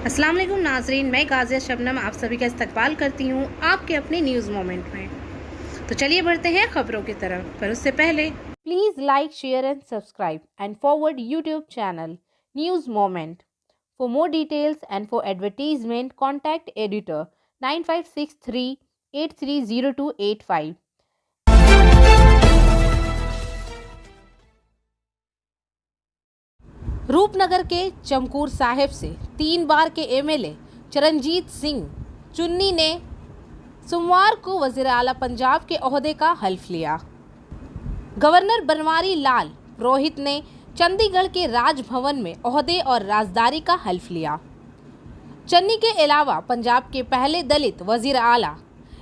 अस्सलाम वालेकुम नाजरीन, मैं गाज़िया शबनम आप सभी का इस्तकबाल करती हूँ आपके अपने न्यूज़ मोमेंट में। तो चलिए बढ़ते हैं खबरों की तरफ, पर उससे पहले please like, share and subscribe and forward YouTube channel news moment. For more details and for advertisement contact editor 9563830285। Rupnagar के चमकूर साहिब से 3 बार के एमएलए चरणजीत सिंह चुन्नी ने सोमवार को वज़ीर आला पंजाब के ओहदे का हल्फ लिया। गवर्नर बनवारी लाल पुरोहित ने चंडीगढ़ के राजभवन में ओहदे और राजदारी का हल्फ लिया। चन्नी के अलावा पंजाब के पहले दलित वज़ीर आला,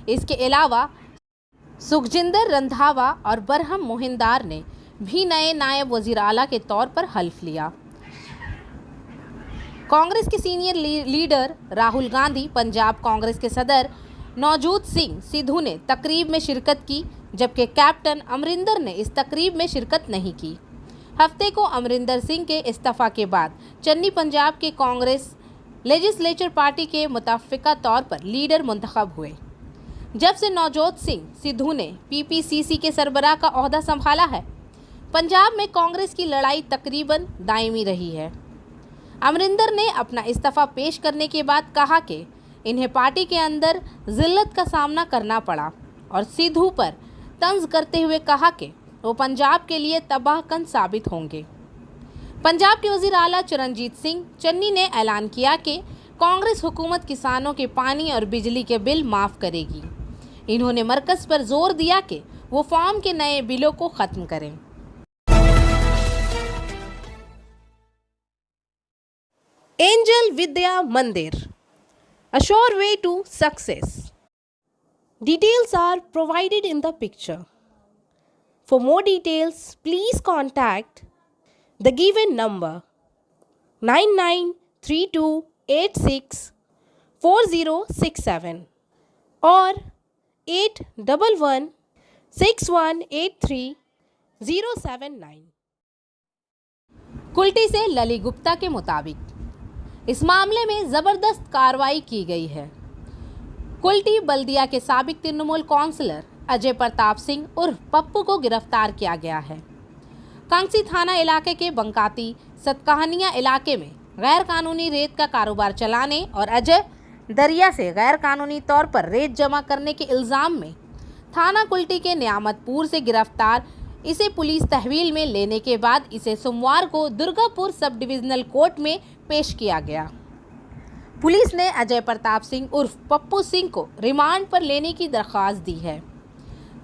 इसके अलावा सुखजिंदर रंधावा और बरहम मोहिंदार ने भी नए नायब वज़ीर आला के तौर पर हल्फ लिया। कांग्रेस के सीनियर लीडर राहुल गांधी, पंजाब कांग्रेस के सदर नवजोत सिंह सिद्धू ने तकरीब में शिरकत की, जबकि कैप्टन अमरिंदर ने इस तकरीब में शिरकत नहीं की। हफ्ते को अमरिंदर सिंह के इस्तीफा के बाद चन्नी पंजाब के कांग्रेस लेजिस्लेचर पार्टी के मुतफ़िका तौर पर लीडर मुंतखब हुए। जब से नवजोत सिंह सिद्धू ने पीपीसीसी के सरबराह का ओहदा संभाला है, पंजाब में कांग्रेस की लड़ाई तकरीबन दायमी रही है। अमरिंदर ने अपना इस्तीफा पेश करने के बाद कहा कि इन्हें पार्टी के अंदर जिल्लत का सामना करना पड़ा और सिद्धू पर तंज करते हुए कहा कि वो पंजाब के लिए तबाहकन साबित होंगे। पंजाब के वज़ीर आला चरणजीत सिंह चन्नी ने ऐलान किया कि कांग्रेस हुकूमत किसानों के पानी और बिजली के बिल माफ़ करेगी। इन्होंने मरकज़ पर जोर दिया कि वो फार्म के नए बिलों को ख़त्म करें। Angel Vidya Mandir, a sure way to success. Details are provided in the picture. For more details, please contact the given number 9932864067 or 8116183079। Kulti से लली गुप्ता के मुताबिक इस मामले में ज़बरदस्त कार्रवाई की गई है। कुल्टी बल्दिया के साबिक तृणमूल काउंसलर अजय प्रताप सिंह उर्फ पप्पू को गिरफ्तार किया गया है। कांगसी थाना इलाके के बंकाती सतकहनिया इलाके में गैर कानूनी रेत का कारोबार चलाने और अजय दरिया से गैर कानूनी तौर पर रेत जमा करने के इल्ज़ाम में थाना कुल्टी के नियामतपुर से गिरफ्तार इसे पुलिस तहवील में लेने के बाद इसे सोमवार को दुर्गापुर सब डिविजनल कोर्ट में पेश किया गया। पुलिस ने अजय प्रताप सिंह उर्फ पप्पू सिंह को रिमांड पर लेने की दरख्वास्त दी है।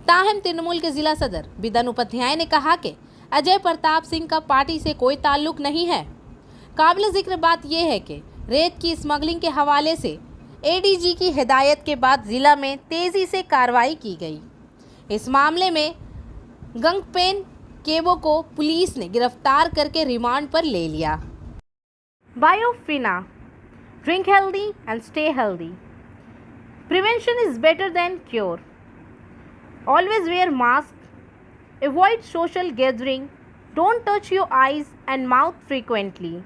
ताहम तृणमूल के जिला सदर बिदन उपाध्याय ने कहा कि अजय प्रताप सिंह का पार्टी से कोई ताल्लुक नहीं है। काबिल जिक्र बात यह है कि रेत की स्मगलिंग के हवाले से एडीजी की हिदायत के बाद जिला में तेज़ी से कार्रवाई की गई। इस मामले में गंगपेन केबो को पुलिस ने गिरफ्तार करके रिमांड पर ले लिया। Biofina, drink healthy and stay healthy. Prevention is better than cure. Always wear mask, avoid social gathering, don't touch your eyes and mouth frequently,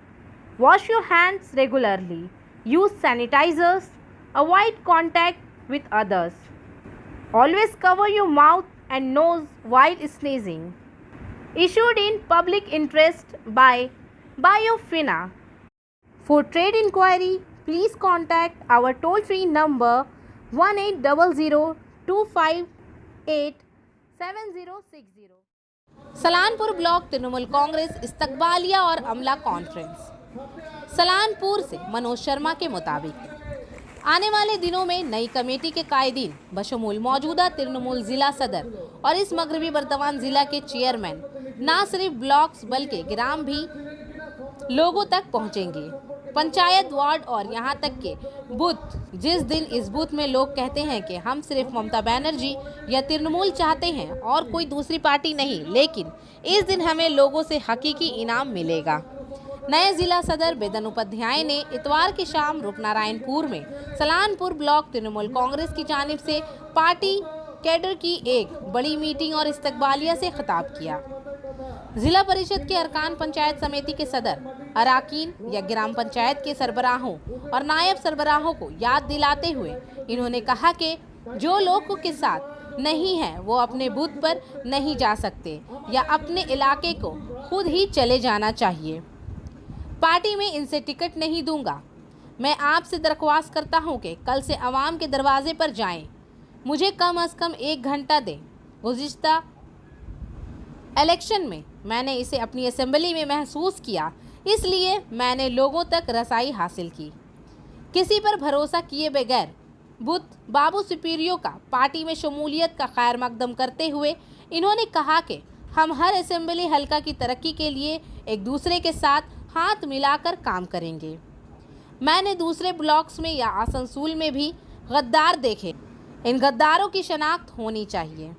wash your hands regularly, use sanitisers, avoid contact with others, always cover your mouth and nose while sneezing. Issued in public interest by Biofina. For trade inquiry, please contact our toll-free number 1800258760. Salanpur block Trinamool Congress इस्तकबालिया और अमला conference. Salanpur से मनोज शर्मा के मुताबिक आने वाले दिनों में नई कमेटी के कायदीन बशमूल मौजूदा तृणमूल जिला सदर और इस मगरबी बर्दवान जिला के चेयरमैन न सिर्फ ब्लॉक्स बल्कि ग्राम भी लोगों तक पहुंचेंगे। पंचायत, वार्ड और यहां तक के बूथ, जिस दिन इस बूथ में लोग कहते हैं कि हम सिर्फ ममता बनर्जी या तृणमूल चाहते हैं और कोई दूसरी पार्टी नहीं, लेकिन इस दिन हमें लोगों से हकीकी इनाम मिलेगा। नए जिला सदर बेदन उपाध्याय ने इतवार की शाम रूपनारायणपुर में सलानपुर ब्लॉक तृणमूल कांग्रेस की जानिब से पार्टी कैडर की एक बड़ी मीटिंग और इस्तकबालिया से खिताब किया। जिला परिषद के अरकान पंचायत समिति के सदर अराकीन या ग्राम पंचायत के सरबराहों और नायब सरबराहों को याद दिलाते हुए इन्होंने कहा कि जो लोगों के साथ नहीं है वो अपने बूथ पर नहीं जा सकते या अपने इलाके को खुद ही चले जाना चाहिए। पार्टी में इनसे टिकट नहीं दूंगा। मैं आपसे दरख्वास्त करता हूं कि कल से आवाम के दरवाजे पर जाएं। मुझे कम से कम 1 घंटा दें। गुज़िश्ता इलेक्शन में मैंने इसे अपनी असेंबली में महसूस किया, इसलिए मैंने लोगों तक रसाई हासिल की। किसी पर भरोसा किए बगैर बुद्ध बाबू सुपीरियो का पार्टी में शमूलियत का खैर मकदम करते हुए इन्होंने कहा कि हम हर असेंबली हल्का की तरक्की के लिए एक दूसरे के साथ हाथ मिलाकर काम करेंगे। मैंने दूसरे ब्लॉक्स में या आसनसोल में भी गद्दार देखे। इन गद्दारों की शनाख्त होनी चाहिए।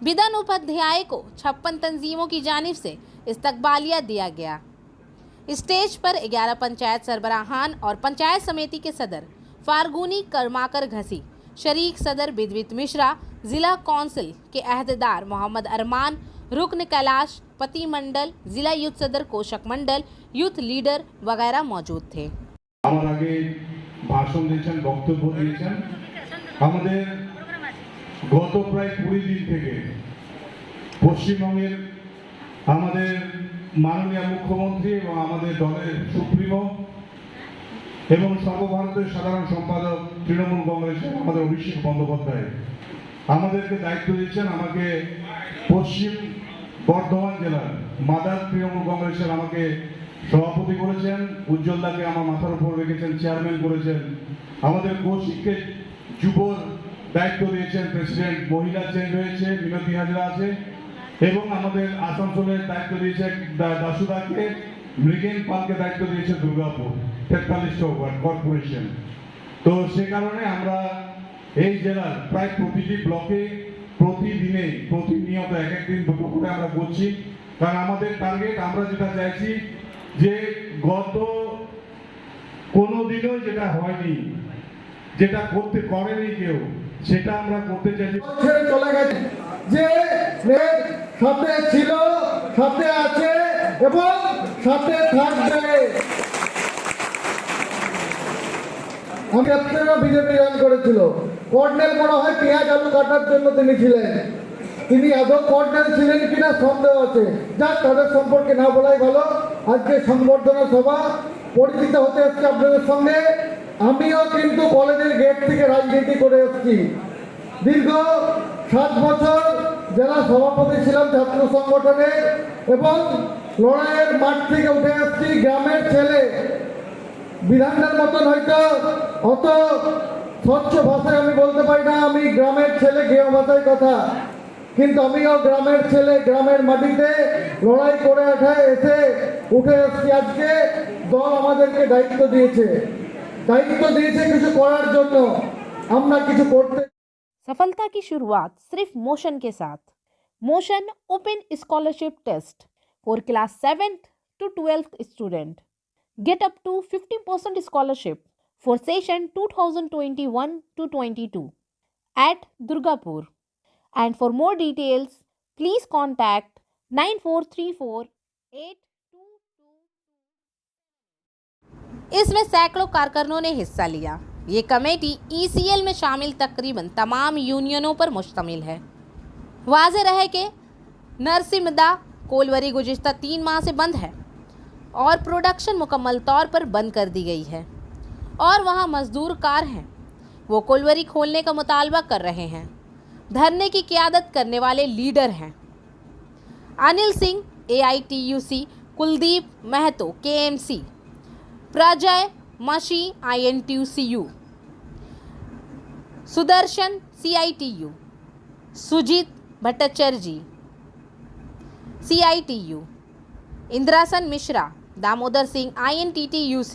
बिदन उपाध्याय को 56 तंजीमों की जानिब से इस्तकबालिया दिया गया। स्टेज पर 11 पंचायत सरबराहान और पंचायत समिति के सदर फारगूनी करमाकर घसी, शरीक सदर बिद्वित मिश्रा, जिला कौंसिल के अहदेदार मोहम्मद अरमान, रुकन कैलाश, पति मंडल, जिला यूथ सदर कोशक मंडल, यूथ लीडर वगैरह मौजूद थे। আমার আগে ভাষণ দিয়েছেন, বক্তব্য দিয়েছেন। আমাদের গত প্রায় 20 দিন থেকে পশ্চিমবঙ্গের আমাদের মাননীয় মুখ্যমন্ত্রী এবং আমাদের দলের সুপ্রিমো এবং সর্বভারতীয় সাধারণ সম্পাদক তৃণমূল কংগ্রেসের আমাদের অভিষেক বন্দ্যোপাধ্যায় আমাদেরকে দায়িত্ব দিয়েছেন। আমাকে পশ্চিম বর্ধমান জেলার মাদার তৃণমূল কংগ্রেসের আমাকে সভাপতি করেছেন, উজ্জ্বলদাকে আমার মাথার উপর রেখেছেন, চেয়ারম্যান করেছেন। আমাদের কৌশিককে যুবর দায়িত্ব দিয়েছেন প্রেসিডেন্ট, মহিলা চেঞ্জ হয়েছে, মিনতি হাজরা আছে, এবং আমাদের আসানসোলের দায়িত্ব দিয়েছে দাসুদাকে, মৃগেন পালকে দায়িত্ব দিয়েছে দুর্গাপুর 43 ওয়ার্ড কর্পোরেশন। তো সে কারণে আমরা এই জেলার প্রায় প্রতিটি ব্লকে প্রতিদিনে প্রতিনিয়ত এক একদিন দুটো করে আমরা করছি। কারণ আমাদের টার্গেট, আমরা যেটা চাইছি যে গত কোনো দিনও যেটা হয়নি, যেটা করেনি কেউ, সেটা আমরা করতে চাইছি। চলে গেছে যে সাথে ছিল, সাথে আছে এবং সাথে থাকবে। আমি আপনারা বিজেপি জয়েন করেছিল। কর্নেল মনে হয় পেঁয়াজ আলু কাটার জন্য তিনি ছিলেন। তিনি আদৌ কর্নেল ছিলেন কিনা সন্দেহ আছে। যাক, তাদের সম্পর্কে না বলাই ভালো। আজকে সংবর্ধনা সভা, পরিচিত হতে এসছি আপনাদের সঙ্গে। আমিও কিন্তু কলেজের গেট থেকে রাজনীতি করে এসছি। দীর্ঘ 7 বছর জেলা সভাপতি ছিলাম ছাত্র সংগঠনে এবং লড়াইয়ের মাঠ থেকে উঠে এসছি। গ্রামের ছেলে, বিধানের মতন হয়তো অত স্বচ্ছ ভাষায় আমি বলতে পারি না, আমি গ্রামের ছেলে, গেয় ভাষায় কথা, কিন্তু আমিও গ্রামের ছেলে, গ্রামের মাটিতে লড়াই করে এসে উঠে এসছি। আজকে দল আমাদেরকে দায়িত্ব দিয়েছে কিছু করার জন্য, আমরা কিছু করতে। सफलता की शुरुआत सिर्फ मोशन के साथ। Motion open scholarship test for class 7th to 12th student. Get up to 50% scholarship for session 2021 to 22 at Durgapur. And for more details, please contact 94348222। इसमें सैकड़ों कारकुनों ने हिस्सा लिया। ये कमेटी ECL में शामिल तकरीबन तमाम यूनियनों पर मुश्तमिल है। वाज़ेह रहे कि नरसिमदा कोलवरी गुज़िश्ता 3 माह से बंद है और प्रोडक्शन मुकम्मल तौर पर बंद कर दी गई है और वहाँ मजदूर कार हैं, वो कोलवरी खोलने का मुतालबा कर रहे हैं। धरने की क़यादत करने वाले लीडर हैं अनिल सिंह AITUC, कुलदीप महतो KMC, प्रजय मशी INTUCU, Sudarshan CITU, Sujit Bhattacharya CITU, इंद्रासन मिश्रा, दामोदर सिंह INTTUC,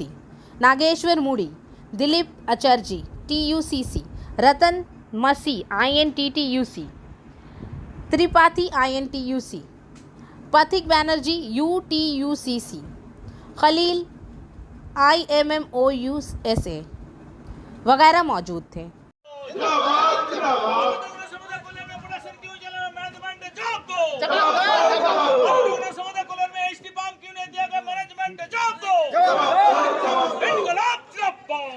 नागेश्वर मुड़ी, दिलीप आचार्य TUCC, रतन मसी INTTUC, त्रिपाठी INTUC, पथिक बैनर्जी UTUCC, खलील IMMOUSA वगैरह मौजूद थे। मैनेजमेंट इनकलाब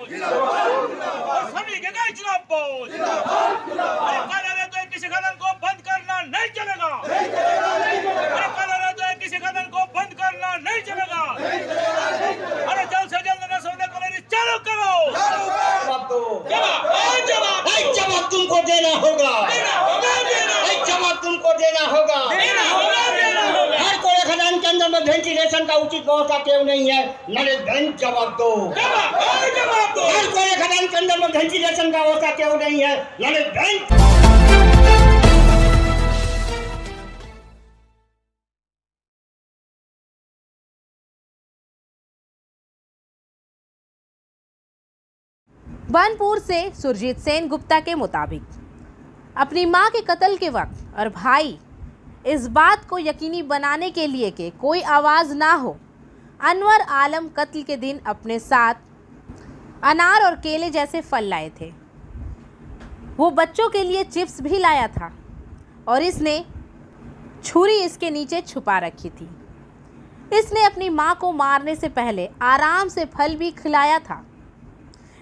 जिंदाबाद और सभी के गए जिंदाबाद। अरे काला रे तो किसी कदम को बंद करना नहीं चलेगा। अरे काला रे तो किसी कदम को बंद करना नहीं चलेगा। अरे जल्द से जल्द नशा कॉलेज चालू करो। जवाब तुमको देना होगा। जवाब तुमको देना होगा। हर कोई खदान के अंदर में वेंटिलेशन का उचित व्यवस्था क्यों नहीं है? नरेश बैंक जवाब दो। हर कोई खदान के अंदर में वेंटिलेशन का व्यवस्था क्यों नहीं है? नरेश बैंक। बनपुर से सुरजीत सेन गुप्ता के मुताबिक अपनी मां के कत्ल के वक्त और भाई इस बात को यकीनी बनाने के लिए कि कोई आवाज़ ना हो, अनवर आलम कत्ल के दिन अपने साथ अनार और केले जैसे फल लाए थे। वो बच्चों के लिए चिप्स भी लाया था और इसने छुरी इसके नीचे छुपा रखी थी। इसने अपनी मां को मारने से पहले आराम से फल भी खिलाया था।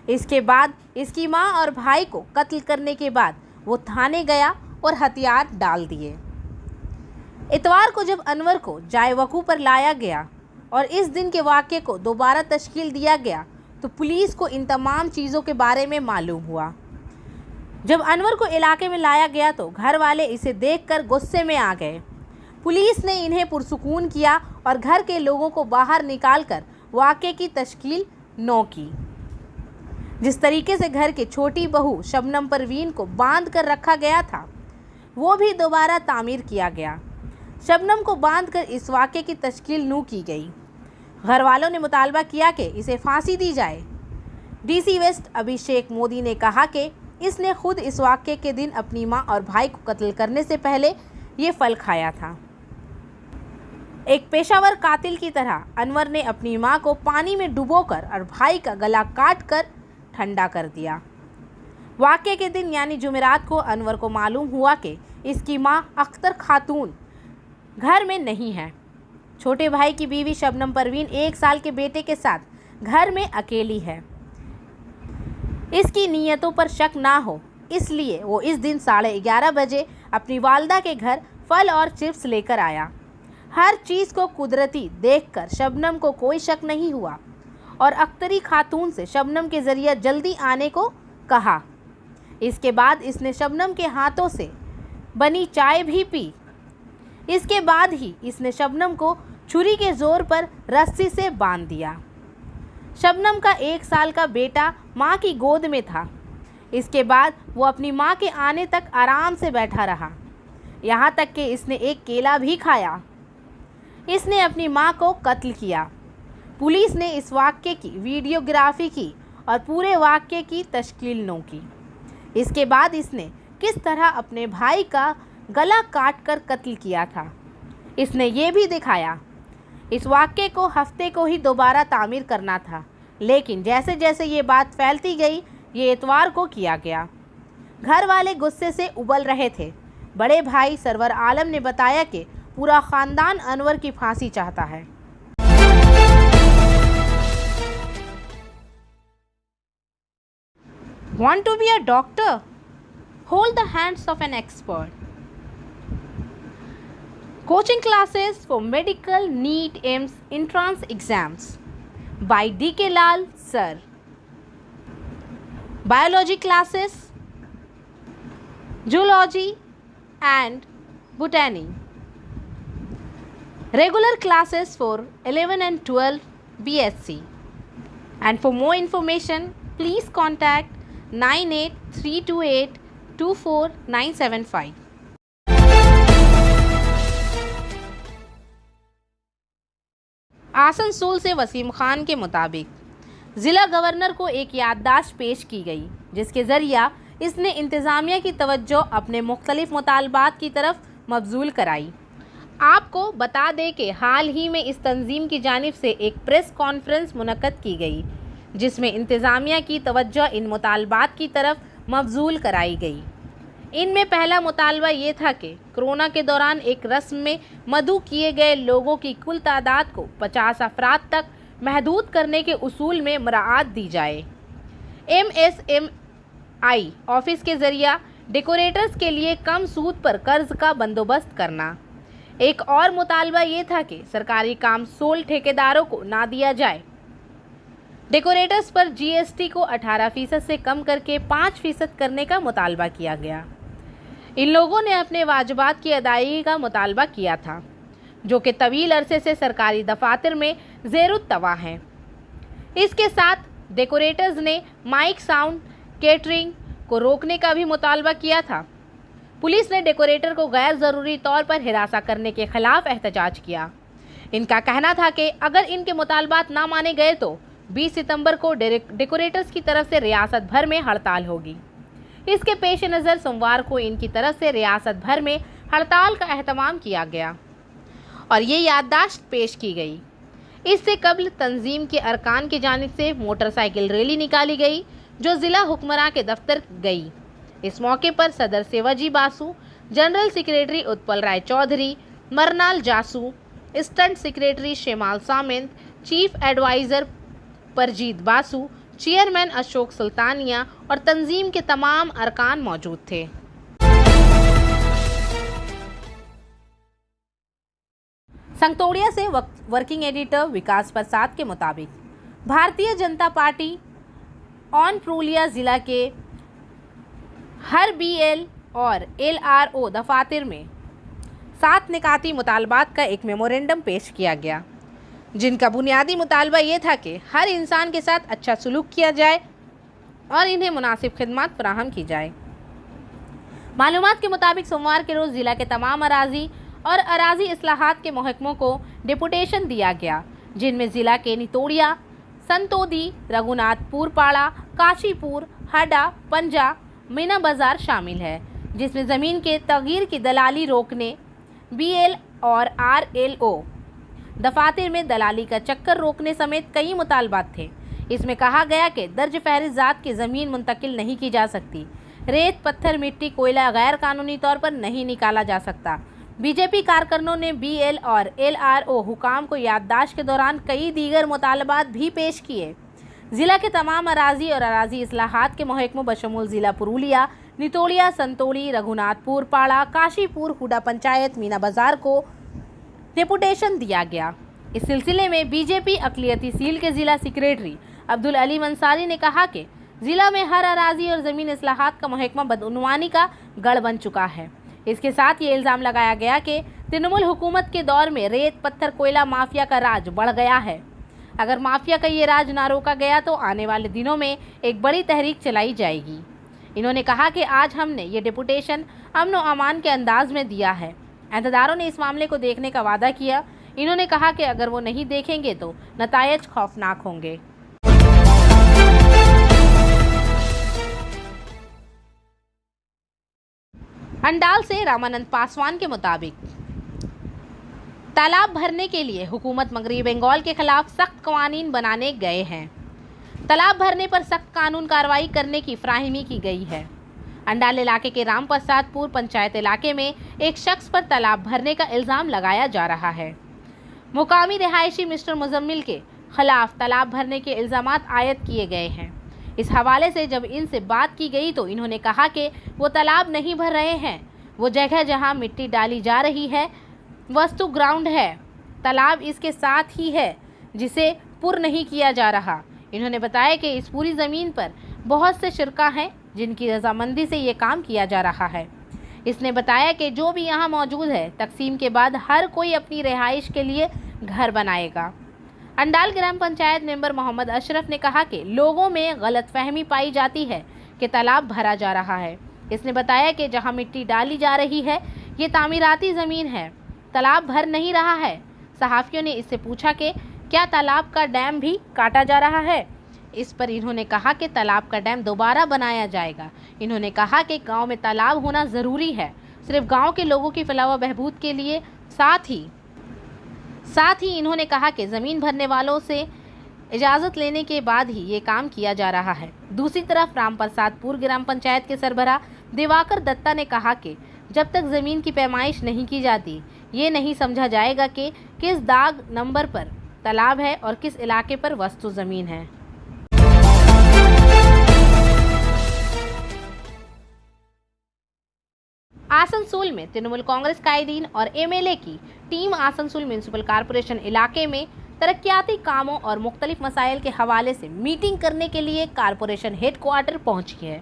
इसके बाद इसकी मां और भाई को कत्ल करने के बाद वो थाने गया और हथियार डाल दिए। इतवार को जब अनवर को जायवकू पर लाया गया और इस दिन के वाक़े को दोबारा तश्कील दिया गया तो पुलिस को इन तमाम चीज़ों के बारे में मालूम हुआ। जब अनवर को इलाके में लाया गया तो घर वाले इसे देखकर गुस्से में आ गए। पुलिस ने इन्हें पुरसुकून किया और घर के लोगों को बाहर निकालकर वाक़े की तश्कील नौ की। जिस तरीके से घर के छोटी बहू शबनम परवीन को बांध कर रखा गया था वो भी दोबारा तामीर किया गया। शबनम को बांधकर इस वाक़े की तश्कील नू की गई। घर वालों ने मुतालबा किया कि इसे फांसी दी जाए। डीसी वेस्ट अभिषेक मोदी ने कहा कि इसने खुद इस वाक़े के दिन अपनी मां और भाई को कत्ल करने से पहले ये फल खाया था। एक पेशावर कातिल की तरह अनवर ने अपनी मां को पानी में डुबोकर और भाई का गला काट कर ठंडा कर दिया। वाक़े के दिन यानी जुमेरात को अनवर को मालूम हुआ कि इसकी मां अख्तर खातून घर में नहीं है। छोटे भाई की बीवी शबनम परवीन 1 साल के बेटे के साथ घर में अकेली है। इसकी नीयतों पर शक ना हो इसलिए वो इस दिन 11:30 बजे अपनी वालदा के घर फल और चिप्स लेकर आया। हर चीज़ को कुदरती देखकर शबनम को कोई शक नहीं हुआ और अख्तरी खातून से शबनम के ज़रिए जल्दी आने को कहा। इसके बाद इसने शबनम के हाथों से बनी चाय भी पी। इसके बाद ही इसने शबनम को छुरी के ज़ोर पर रस्सी से बांध दिया। शबनम का 1 साल का बेटा मां की गोद में था। इसके बाद वो अपनी मां के आने तक आराम से बैठा रहा, यहाँ तक कि इसने एक केला भी खाया। इसने अपनी मां को कत्ल किया। पुलिस ने इस वाक़े की वीडियोग्राफी की और पूरे वाक़े की तश्कील नौ की। इसके बाद इसने किस तरह अपने भाई का गला काट कर कत्ल किया था इसने ये भी दिखाया। इस वाक़े को हफ्ते को ही दोबारा तामीर करना था, लेकिन जैसे जैसे ये बात फैलती गई ये इतवार को किया गया। घर वाले गुस्से से उबल रहे थे। बड़े भाई सरवर आलम ने बताया कि पूरा ख़ानदान अनवर की फांसी चाहता है। Want to be a doctor? Hold the hands of an expert. Coaching classes for medical NEET AIMS entrance exams by D.K. Lal Sir. Biology classes, zoology and botany. Regular classes for 11 and 12 BSc. And for more information, please contact 9832824975. Asansol से वसीम खान के मुताबिक ज़िला governor को एक याददाश्त पेश की गई जिसके ज़रिया इसने इंतज़ामिया की तवज्जो अपने मुख्तलिफ मुतालबात की तरफ मबजूल कराई। आपको बता दें कि हाल ही में इस तंजीम की जानिब से एक प्रेस कॉन्फ्रेंस मुनक्कद की गई जिसमें इंतज़ामिया की तवज्जो इन मुतालबात की तरफ मबजूल कराई गई। इनमें पहला मुतालबा ये था कि कोरोना के दौरान एक रस्म में मदऊ किए गए लोगों की कुल तादाद को 50 अफराद तक महदूद करने के उसूल में मराआत दी जाए। MSMI ऑफिस के जरिए डेकोरेटर्स के लिए कम सूद पर कर्ज का बंदोबस्त करना। एक और मुतालबा ये था कि सरकारी काम सोल ठेकेदारों को ना दिया जाए। डेकोरेटर्स पर GST को 18% से कम करके 5% करने का मुतालबा किया गया। इन लोगों ने अपने वाजिबात की अदायगी का मुतालबा किया था, जो कि तवील अरसे से सरकारी दफातर में ज़ेरुत्तवा हैं। इसके साथ डेकोरेटर्स ने माइक, साउंड, केटरिंग को रोकने का भी मुतालबा किया था। पुलिस ने डेकोरेटर को गैर ज़रूरी तौर पर हिरासा करने के खिलाफ एहतजाज किया। इनका कहना था कि अगर इनके मुतालबात ना माने गए तो 20 सितंबर को डेकोरेटर्स की तरफ से रियासत भर में हड़ताल होगी। इसके पेश नज़र सोमवार को इनकी तरफ से रियासत भर में हड़ताल का एहतमाम किया गया और ये याददाश्त पेश की गई। इससे कबल तंजीम के अरकान की जानिब से मोटरसाइकिल रैली निकाली गई, जो ज़िला हुक्मरान के दफ्तर गई। इस मौके पर सदर Sevaji Basu, general secretary Utpal Rai Chaudhary, Mrinal Jasu, assistant secretary Shyamal Samant, chief adviser Parjit Basu, chairman Ashok Sultania और तंजीम के तमाम अरकान मौजूद थे। संगतोड़िया से वर्किंग एडिटर विकास प्रसाद के मुताबिक भारतीय जनता पार्टी ऑन पुरुलिया ज़िला के हर BL और LRO दफातर में 7 निकाती मुतालबात का एक मेमोरेंडम पेश किया गया, जिनका बुनियादी मुतालबा ये था कि हर इंसान के साथ अच्छा सलूक किया जाए और इन्हें मुनासिब खिदमत फराहम की जाए। मालूमात के मुताबिक सोमवार के रोज़ ज़िला के तमाम अराजी और अराजी इस्लाहात के महकमों को डिपुटेशन दिया गया, जिनमें ज़िला के नितोड़िया, संतोदी, रघुनाथपुर पाड़ा, काशीपुर, हडा, पंजा, मीना बाज़ार शामिल है, जिसमें ज़मीन के तगीर की दलाली रोकने, BL और RLO दफातर में दलाली का चक्कर रोकने समेत कई मुतालबात थे। इसमें कहा गया कि दर्ज फहरिस्त ज़ात की ज़मीन मुंतकिल नहीं की जा सकती, रेत, पत्थर, मिट्टी, कोयला गैर कानूनी तौर पर नहीं निकाला जा सकता। बीजेपी कारकुनों ने BL और LRO हुकाम को याददाश्त के दौरान कई दीगर मुतालबात भी पेश किए। ज़िला के तमाम अराजी और अराजी इस्लाहात के महकमों बशमूल ज़िला पुरुलिया, नितोड़िया, संतोड़ी, रघुनाथपुर पाड़ा, काशीपुर, हुडा पंचायत, मीना बाज़ार को डेपुटेशन दिया गया। इस सिलसिले में बीजेपी अक़लियती सील के ज़िला सेक्रेटरी अब्दुल अली अंसारी ने कहा कि ज़िला में हर अराजी और ज़मीन इस्लाहात का महकमा बदउनवानी का गढ़ बन चुका है। इसके साथ ये इल्ज़ाम लगाया गया कि तृणमूल हुकूमत के दौर में रेत, पत्थर, कोयला माफिया का राज बढ़ गया है। अगर माफिया का ये राज ना रोका गया तो आने वाले दिनों में एक बड़ी तहरीक चलाई जाएगी। इन्होंने कहा कि आज हमने ये डिपुटेशन अमन व अमान के अंदाज में दिया है। अहदेदारों ने इस मामले को देखने का वादा किया। इन्होंने कहा कि अगर वो नहीं देखेंगे तो नतायज खौफनाक होंगे। अंडाल से रामानंद पासवान के मुताबिक तालाब भरने के लिए हुकूमत मगरबी बंगाल के खिलाफ सख्त कवानीन बनाने गए हैं। तालाब भरने पर सख्त कानून कार्रवाई करने की फराहमी की गई है। अंडाल इलाके के राम प्रसादपुर पंचायत इलाके में एक शख्स पर तालाब भरने का इल्ज़ाम लगाया जा रहा है। मुकामी रिहायशी मिस्टर मुजम्मिल के खिलाफ तालाब भरने के इल्ज़ामात आयद किए गए हैं। इस हवाले से जब इनसे बात की गई तो इन्होंने कहा कि वो तालाब नहीं भर रहे हैं, वो जगह जहां मिट्टी डाली जा रही है वस्तु ग्राउंड है, तालाब इसके साथ ही है जिसे पुर नहीं किया जा रहा। इन्होंने बताया कि इस पूरी ज़मीन पर बहुत से शिरका हैं जिनकी रजामंदी से ये काम किया जा रहा है। इसने बताया कि जो भी यहाँ मौजूद है तकसीम के बाद हर कोई अपनी रिहाइश के लिए घर बनाएगा। अंडाल ग्राम पंचायत मेंबर मोहम्मद अशरफ ने कहा कि लोगों में गलतफहमी पाई जाती है कि तालाब भरा जा रहा है। इसने बताया कि जहां मिट्टी डाली जा रही है ये तामीराती ज़मीन है, तालाब भर नहीं रहा है। सहाफ़ियों ने इससे पूछा कि क्या तालाब का डैम भी काटा जा रहा है। इस पर इन्होंने कहा कि तालाब का डैम दोबारा बनाया जाएगा। इन्होंने कहा कि गांव में तालाब होना ज़रूरी है, सिर्फ गांव के लोगों की फलाह व बहबूद के लिए। साथ ही इन्होंने कहा कि ज़मीन भरने वालों से इजाज़त लेने के बाद ही ये काम किया जा रहा है। दूसरी तरफ राम प्रसादपुर ग्राम पंचायत के सरबराह दिवाकर दत्ता ने कहा कि जब तक ज़मीन की पैमाइश नहीं की जाती ये नहीं समझा जाएगा कि किस दाग नंबर पर तालाब है और किस इलाके पर वस्तु जमीन है। आसनसोल में तृणमूल कांग्रेस कायदीन और एमएलए की टीम आसनसोल म्युनिसिपल कॉर्पोरेशन इलाके में तरक्याती कामों और मुख्तलिफ मसाइल के हवाले से मीटिंग करने के लिए कॉर्पोरेशन हेडक्वार्टर पहुंची है।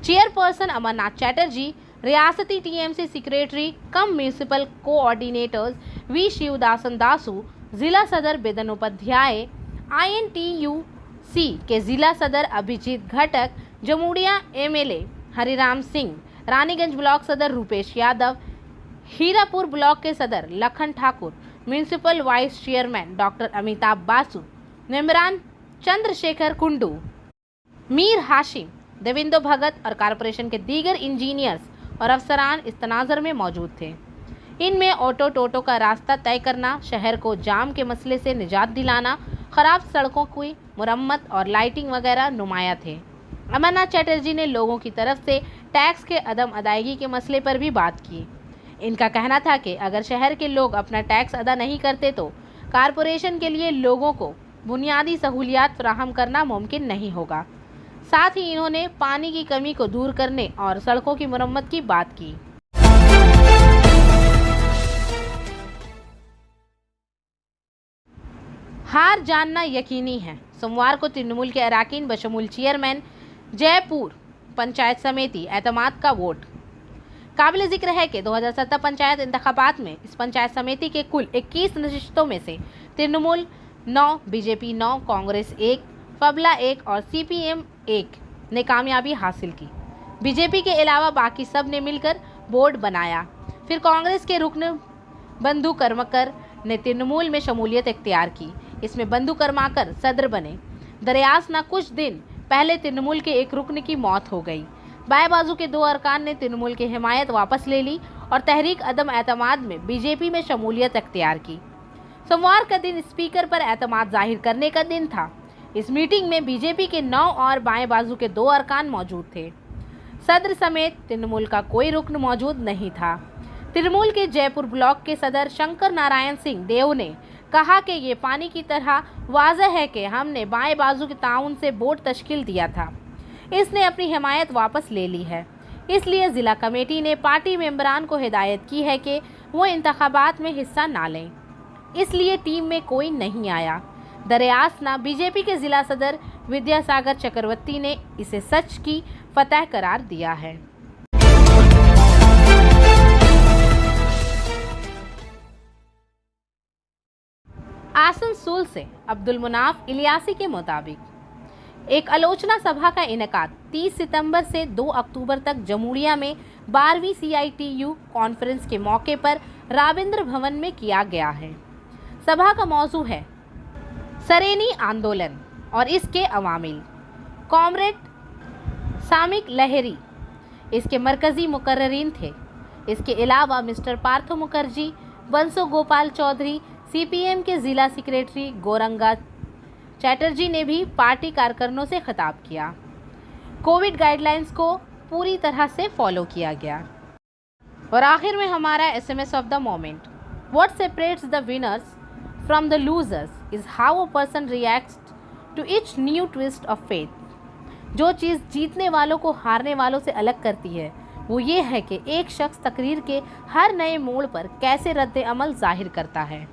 चेयरपर्सन अमरनाथ चैटर्जी, रियासती TMC secretary cum municipal coordinators V Shivdasan Dasu, जिला सदर बेदन उपाध्याय, INTUC के जिला सदर अभिजीत घटक, जमुड़िया एमएलए हरिराम सिंह, रानीगंज ब्लॉक सदर रूपेश यादव, हीरापुर ब्लॉक के सदर Lakhan Thakur, municipal vice chairman doctor Amitabh Basu, मेंबरान चंद्रशेखर कुंडू, मीर हाशिम, देवेंद्र भगत और कॉरपोरेशन के दीगर इंजीनियर्स और अफसरान इस तनाज़र में मौजूद थे। इनमें ऑटो टोटो का रास्ता तय करना, शहर को जाम के मसले से निजात दिलाना, खराब सड़कों की मुरम्मत और लाइटिंग वगैरह नुमाया थे। अमरनाथ चैटर्जी ने लोगों की तरफ से टैक्स के अदम अदायगी के मसले पर भी बात की। इनका कहना था कि अगर शहर के लोग अपना टैक्स अदा नहीं करते तो कॉरपोरेशन के लिए लोगों को बुनियादी सहूलियात फराहम करना मुमकिन नहीं होगा। साथ ही इन्होंने पानी की कमी को दूर करने और सड़कों की मुरम्मत की बात की। हार जानना यकीनी है। सोमवार को तृणमूल के अराकीन बशमूल चेयरमैन जयपुर पंचायत समिति एतमाद का वोट। काबिल जिक्र है कि 2017 पंचायत इंतखाबात में इस पंचायत समिति के कुल 21 नशिस्तों में से तृणमूल 9, बीजेपी 9, कांग्रेस 1, फबला 1 और CPM 1 ने कामयाबी हासिल की। बीजेपी के अलावा बाकी सब ने मिलकर बोर्ड बनाया। फिर कांग्रेस के रुकन बंधु कर्मकर ने तृणमूल में शमूलियत इख्तियार की। इसमें बंधु कर्माकर सदर बने। दरअसल कुछ दिन पहले तृणमूल के एक रुकन की मौत हो गई। बाएं बाजू के 2 अरकान ने तृणमूल की हिमायत वापस ले ली और तहरीक अदम एतमाद में बीजेपी में शमूलियत इख्तियार की। सोमवार का दिन स्पीकर पर एतमाद जाहिर करने का दिन था। इस मीटिंग में बीजेपी के 9 और बाएं बाजू के 2 अरकान मौजूद थे। सदर समेत तृणमूल का कोई रुकन मौजूद नहीं था। तृणमूल के जयपुर ब्लॉक के सदर शंकर नारायण सिंह देव ने कहा कि ये पानी की तरह वाज़ह है कि हमने बाएं बाजू के ताउन से बोर्ड तश्कील दिया था। इसने अपनी हिमायत वापस ले ली है। इसलिए ज़िला कमेटी ने पार्टी मेंबरान को हिदायत की है कि वो इंतखाबात में हिस्सा ना लें। इसलिए टीम में कोई नहीं आया। दरअसल बीजेपी के ज़िला सदर विद्यासागर चक्रवर्ती ने इसे सच की फतह करार दिया है। आसनसोल से अब्दुल मुनाफ इलियासी के मुताबिक एक आलोचना सभा का इनेकाद 30 सितंबर से 2 अक्टूबर तक जमुड़िया में 12वीं CITU कॉन्फ्रेंस के मौके पर राबिंद्र भवन में किया गया है। सभा का मौजू है सरेनी आंदोलन और इसके अवामिल। कॉमरेड सामिक लहरी इसके मरकजी मुकर्ररीन थे। इसके अलावा मिस्टर पार्थो मुखर्जी, बंसो गोपाल चौधरी, CPM के जिला सेक्रेटरी गौरंगा चैटर्जी ने भी पार्टी कारकुनों से खिताब किया। कोविड गाइडलाइंस को पूरी तरह से फॉलो किया गया। और आखिर में हमारा SMS of the moment. What separates the winners from the losers is how a person reacts to each new twist of faith. जो चीज़ जीतने वालों को हारने वालों से अलग करती है वो ये है कि एक शख्स तकरीर के हर नए मोड़ पर कैसे रद्द अमल जाहिर करता है।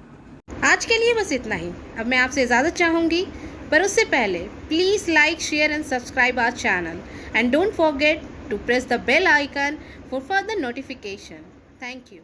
आज के लिए बस इतना ही। अब मैं आपसे इजाज़त चाहूँगी, पर उससे पहले please like, share and subscribe our channel and don't forget to press the bell icon for further notification. Thank you.